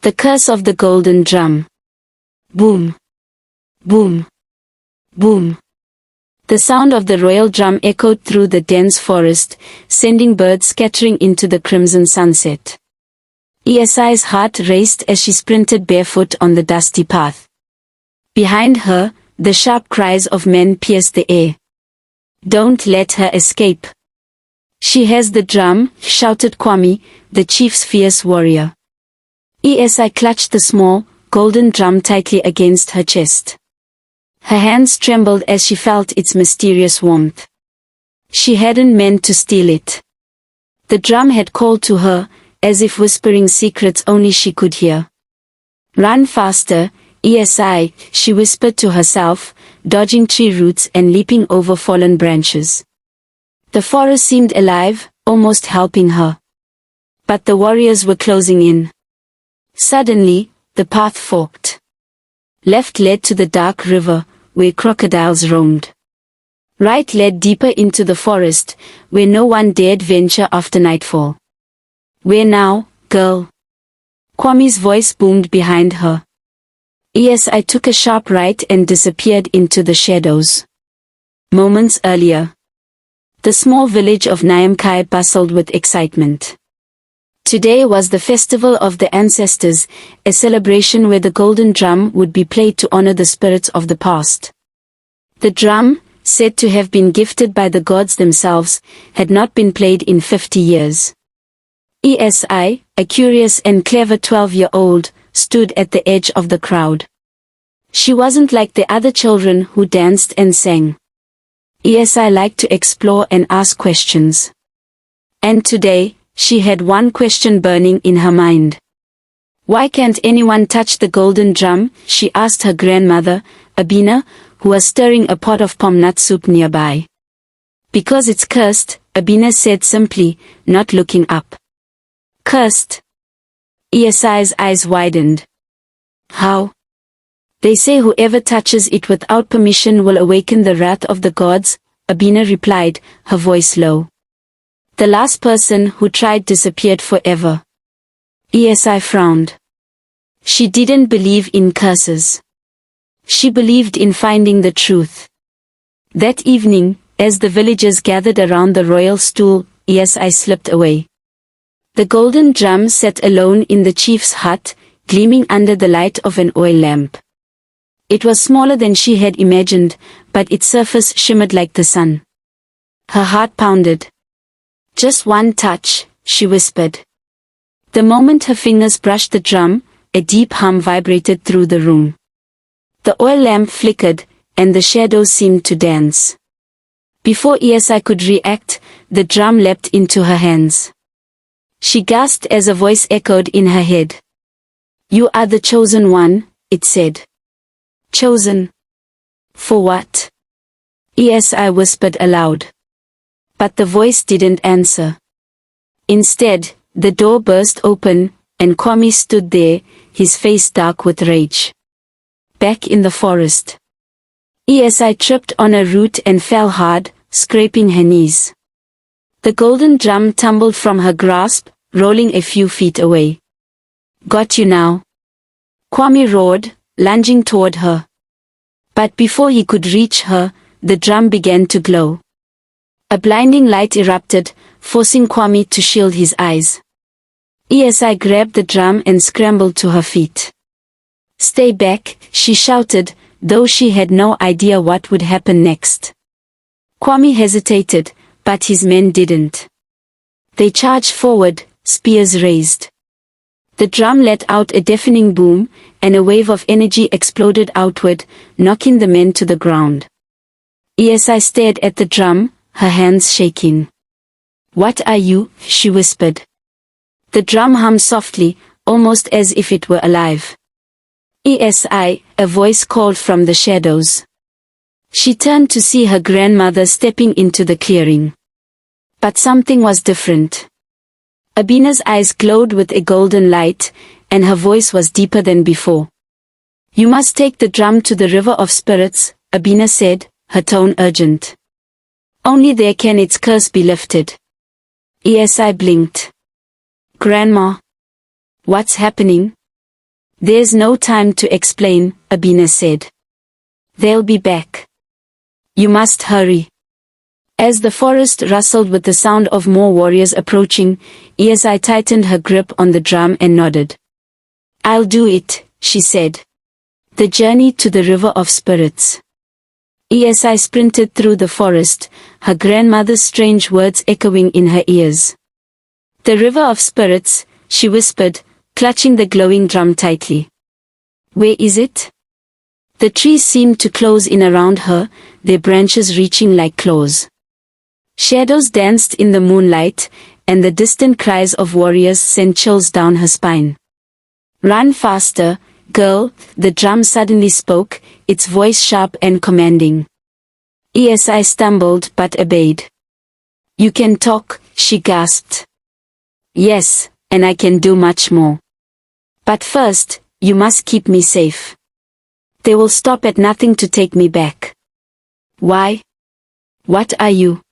The curse of the golden drum. Boom. Boom. Boom. The sound of the royal drum echoed through the dense forest, sending birds scattering into the crimson sunset. Esi's heart raced as she sprinted barefoot on the dusty path. Behind her, the sharp cries of men pierced the air. "Don't let her escape. She has the drum," shouted Kwame, the chief's fierce warrior. Esi clutched the small, golden drum tightly against her chest. Her hands trembled as she felt its mysterious warmth. She hadn't meant to steal it. The drum had called to her, as if whispering secrets only she could hear. "Run faster, Esi," she whispered to herself, dodging tree roots and leaping over fallen branches. The forest seemed alive, almost helping her. But the warriors were closing in. Suddenly, the path forked. Left led to the dark river, where crocodiles roamed. Right led deeper into the forest, where no one dared venture after nightfall. "Where now, girl?" Kwame's voice boomed behind her. Esi took a sharp right and disappeared into the shadows. Moments earlier, the small village of Nyamkai bustled with excitement. Today was the festival of the ancestors, a celebration where the golden drum would be played to honor the spirits of the past. The drum, said to have been gifted by the gods themselves, had not been played in 50 years. Esi, a curious and clever 12-year-old, stood at the edge of the crowd. She wasn't like the other children who danced and sang. Esi liked to explore and ask questions. And today, she had one question burning in her mind. "Why can't anyone touch the golden drum?" she asked her grandmother, Abina, who was stirring a pot of palm nut soup nearby. "Because it's cursed," Abina said simply, not looking up. "Cursed?" Esi's eyes widened. "How?" "They say whoever touches it without permission will awaken the wrath of the gods," Abina replied, her voice low. "The last person who tried disappeared forever." Esi frowned. She didn't believe in curses. She believed in finding the truth. That evening, as the villagers gathered around the royal stool, Esi slipped away. The golden drum sat alone in the chief's hut, gleaming under the light of an oil lamp. It was smaller than she had imagined, but its surface shimmered like the sun. Her heart pounded. "Just one touch," she whispered. The moment her fingers brushed the drum, a deep hum vibrated through the room. The oil lamp flickered, and the shadows seemed to dance. Before Esi could react, the drum leapt into her hands. She gasped as a voice echoed in her head. "You are the chosen one," it said. "Chosen? For what?" Esi whispered aloud. But the voice didn't answer. Instead, the door burst open, and Kwame stood there, his face dark with rage. Back in the forest, Esi tripped on a root and fell hard, scraping her knees. The golden drum tumbled from her grasp, rolling a few feet away. "Got you now," Kwame roared, lunging toward her. But before he could reach her, the drum began to glow. A blinding light erupted, forcing Kwame to shield his eyes. Esi grabbed the drum and scrambled to her feet. "Stay back," she shouted, though she had no idea what would happen next. Kwame hesitated, but his men didn't. They charged forward, spears raised. The drum let out a deafening boom, and a wave of energy exploded outward, knocking the men to the ground. Esi stared at the drum, her hands shaking. "What are you?" she whispered. The drum hummed softly, almost as if it were alive. "Esi," a voice called from the shadows. She turned to see her grandmother stepping into the clearing. But something was different. Abina's eyes glowed with a golden light, and her voice was deeper than before. "You must take the drum to the river of spirits," Abina said, her tone urgent. "Only there can its curse be lifted." Esi blinked. "Grandma? What's happening?" There's no time to explain, Abina said. They'll be back. You must hurry. As the forest rustled with the sound of more warriors approaching, Esi tightened her grip on the drum and nodded. I'll do it, she said. The journey to the river of spirits. Esi sprinted through the forest, her grandmother's strange words echoing in her ears. The river of spirits, she whispered, clutching the glowing drum tightly. Where is it? The trees seemed to close in around her, their branches reaching like claws. Shadows danced in the moonlight, and the distant cries of warriors sent chills down her spine. Run faster, girl, the drum suddenly spoke, its voice sharp and commanding. Esi stumbled but obeyed. You can talk, she gasped. Yes, and I can do much more. But first, you must keep me safe. They will stop at nothing to take me back. Why? What are you?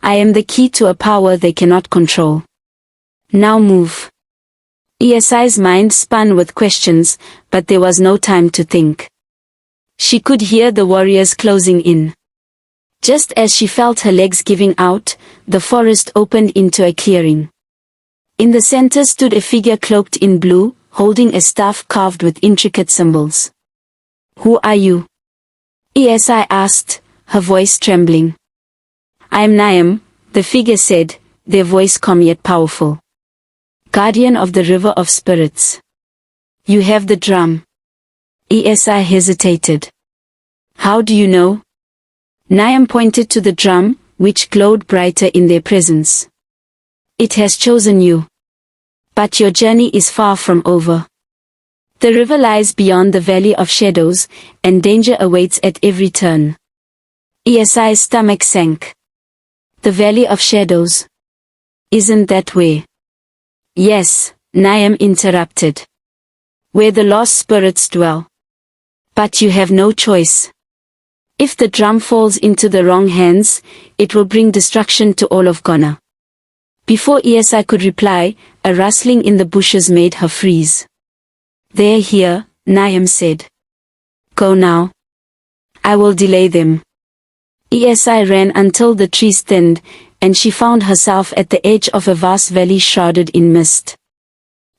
I am the key to a power they cannot control. Now move. Esi's mind spun with questions, but there was no time to think. She could hear the warriors closing in. Just as she felt her legs giving out, the forest opened into a clearing. In the center stood a figure cloaked in blue, holding a staff carved with intricate symbols. Who are you? Esi asked, her voice trembling. I am Niam, the figure said, their voice calm yet powerful. Guardian of the river of spirits. You have the drum. Esi hesitated. How do you know? Niam pointed to the drum, which glowed brighter in their presence. It has chosen you. But your journey is far from over. The river lies beyond the valley of shadows, and danger awaits at every turn. Esi's stomach sank. The valley of shadows. Isn't that where? Yes, Niam interrupted. Where the lost spirits dwell. But you have no choice. If the drum falls into the wrong hands, it will bring destruction to all of Ghana. Before Esi could reply, a rustling in the bushes made her freeze. They're here, Niam said. Go now. I will delay them. Esi ran until the trees thinned, and she found herself at the edge of a vast valley shrouded in mist.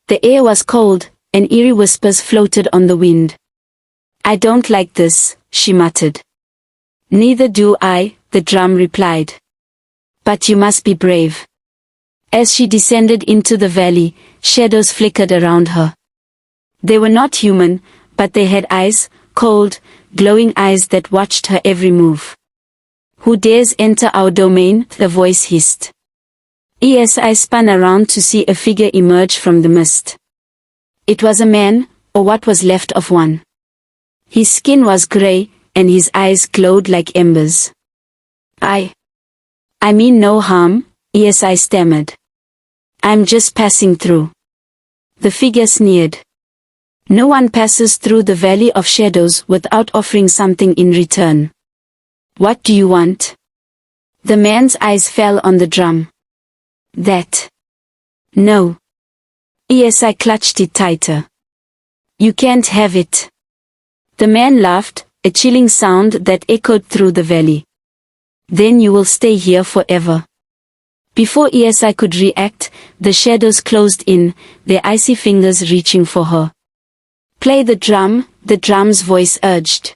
The air was cold, and eerie whispers floated on the wind. I don't like this, she muttered. Neither do I, the drum replied. But you must be brave. As she descended into the valley, shadows flickered around her. They were not human, but they had eyes, cold, glowing eyes that watched her every move. Who dares enter our domain? The voice hissed. Esi spun around to see a figure emerge from the mist. It was a man, or what was left of one. His skin was grey, and his eyes glowed like embers. I mean no harm, Esi stammered. I'm just passing through. The figure sneered. No one passes through the valley of shadows without offering something in return. What do you want? The man's eyes fell on the drum. That. No. Esi clutched it tighter. You can't have it. The man laughed, a chilling sound that echoed through the valley. Then you will stay here forever. Before Esi could react, the shadows closed in, their icy fingers reaching for her. Play the drum's voice urged.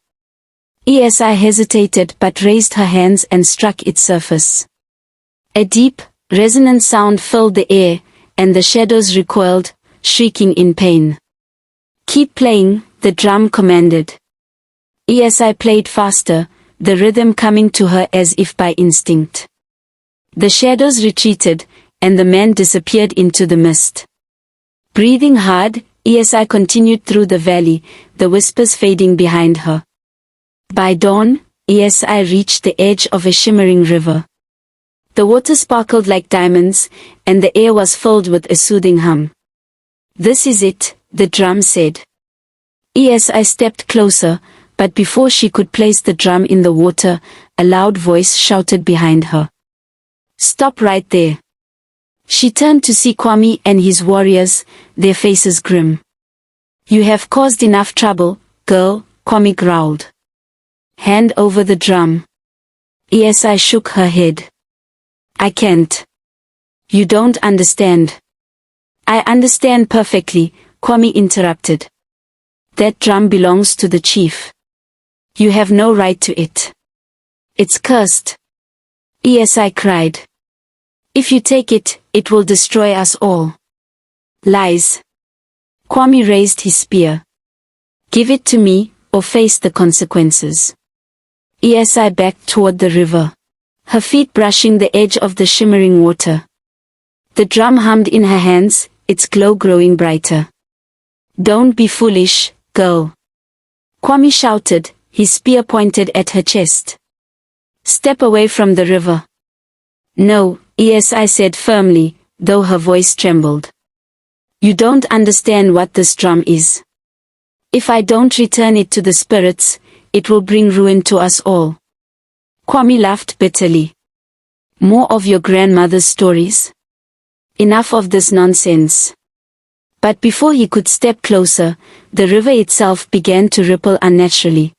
Esi hesitated but raised her hands and struck its surface. A deep, resonant sound filled the air, and the shadows recoiled, shrieking in pain. Keep playing, the drum commanded. Esi played faster, the rhythm coming to her as if by instinct. The shadows retreated, and the man disappeared into the mist. Breathing hard, Esi continued through the valley, the whispers fading behind her. By dawn, Esi reached the edge of a shimmering river. The water sparkled like diamonds, and the air was filled with a soothing hum. This is it, the drum said. Esi stepped closer, but before she could place the drum in the water, a loud voice shouted behind her. Stop right there. She turned to see Kwame and his warriors, their faces grim. You have caused enough trouble, girl, Kwame growled. Hand over the drum. Esi shook her head. I can't. You don't understand. I understand perfectly, Kwame interrupted. That drum belongs to the chief. You have no right to it. It's cursed. Esi cried. If you take it, it will destroy us all. Lies. Kwame raised his spear. Give it to me, or face the consequences. Esi backed toward the river, her feet brushing the edge of the shimmering water. The drum hummed in her hands, its glow growing brighter. Don't be foolish, girl. Kwame shouted, his spear pointed at her chest. Step away from the river. No, Esi said firmly, though her voice trembled. You don't understand what this drum is. If I don't return it to the spirits, it will bring ruin to us all. Kwame laughed bitterly. More of your grandmother's stories? Enough of this nonsense. But before he could step closer, the river itself began to ripple unnaturally.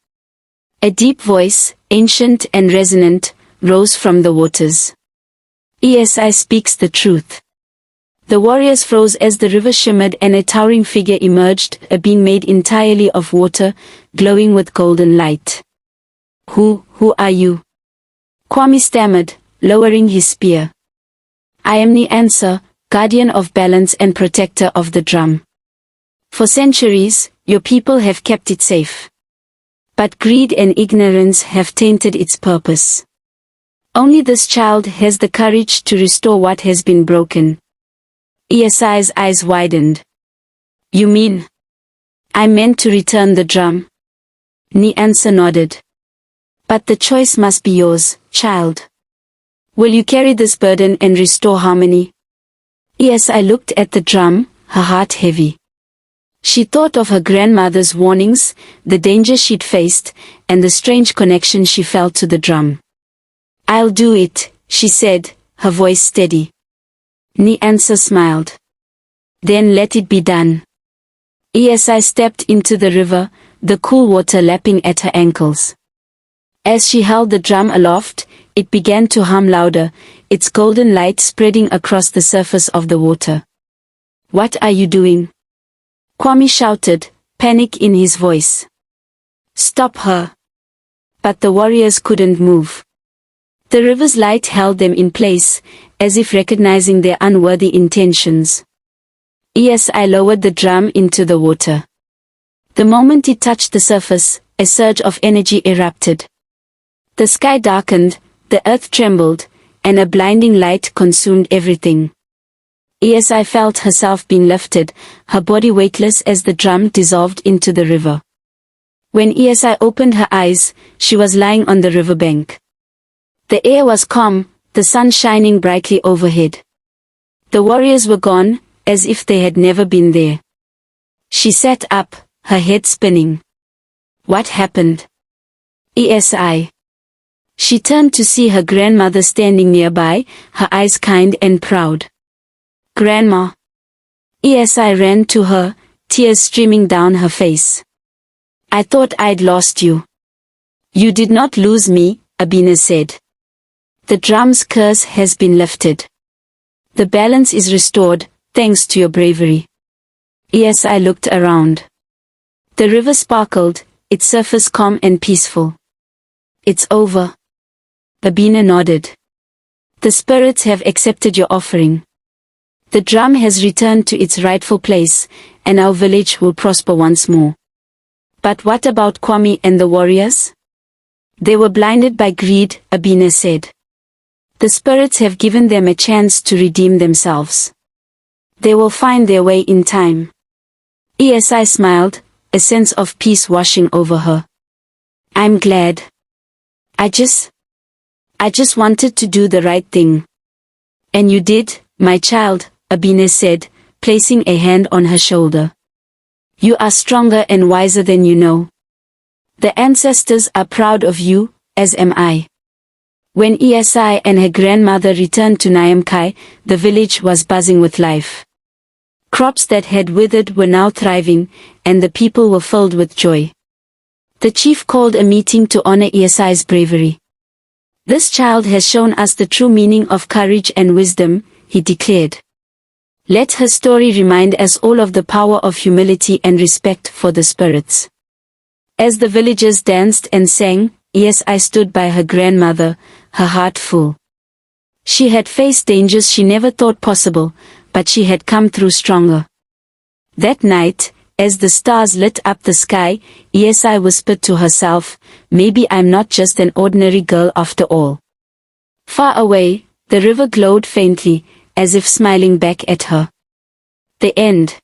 A deep voice, ancient and resonant, rose from the waters. Esi speaks the truth. The warriors froze as the river shimmered and a towering figure emerged, a being made entirely of water, glowing with golden light. Who are you? Kwame stammered, lowering his spear. I am the answer, guardian of balance and protector of the drum. For centuries, your people have kept it safe. But greed and ignorance have tainted its purpose. Only this child has the courage to restore what has been broken. Esi's eyes widened. You mean? I meant to return the drum. Nyansa nodded. But the choice must be yours, child. Will you carry this burden and restore harmony? Esi looked at the drum, her heart heavy. She thought of her grandmother's warnings, the danger she'd faced, and the strange connection she felt to the drum. I'll do it, she said, her voice steady. Nyansa smiled. Then let it be done. Esi stepped into the river, the cool water lapping at her ankles. As she held the drum aloft, it began to hum louder, its golden light spreading across the surface of the water. What are you doing? Kwame shouted, panic in his voice. Stop her. But the warriors couldn't move. The river's light held them in place, as if recognizing their unworthy intentions. Esi lowered the drum into the water. The moment it touched the surface, a surge of energy erupted. The sky darkened, the earth trembled, and a blinding light consumed everything. Esi felt herself being lifted, her body weightless as the drum dissolved into the river. When Esi opened her eyes, she was lying on the riverbank. The air was calm, the sun shining brightly overhead. The warriors were gone, as if they had never been there. She sat up, her head spinning. What happened? Esi. She turned to see her grandmother standing nearby, her eyes kind and proud. Grandma. Esi ran to her, tears streaming down her face. I thought I'd lost you. You did not lose me, Abina said. The drum's curse has been lifted. The balance is restored, thanks to your bravery. Esi looked around. The river sparkled, its surface calm and peaceful. It's over. Abina nodded. The spirits have accepted your offering. The drum has returned to its rightful place, and our village will prosper once more. But what about Kwame and the warriors? They were blinded by greed, Abina said. The spirits have given them a chance to redeem themselves. They will find their way in time. Esi smiled, a sense of peace washing over her. I'm glad. I just wanted to do the right thing. And you did, my child, Abina said, placing a hand on her shoulder. You are stronger and wiser than you know. The ancestors are proud of you, as am I. When Esi and her grandmother returned to Nyamkai, the village was buzzing with life. Crops that had withered were now thriving, and the people were filled with joy. The chief called a meeting to honor Esi's bravery. "This child has shown us the true meaning of courage and wisdom," he declared. "Let her story remind us all of the power of humility and respect for the spirits." As the villagers danced and sang, Esi stood by her grandmother, her heart full. She had faced dangers she never thought possible, but she had come through stronger. That night, as the stars lit up the sky, Esi whispered to herself, "Maybe I'm not just an ordinary girl after all." Far away, the river glowed faintly, as if smiling back at her. The end.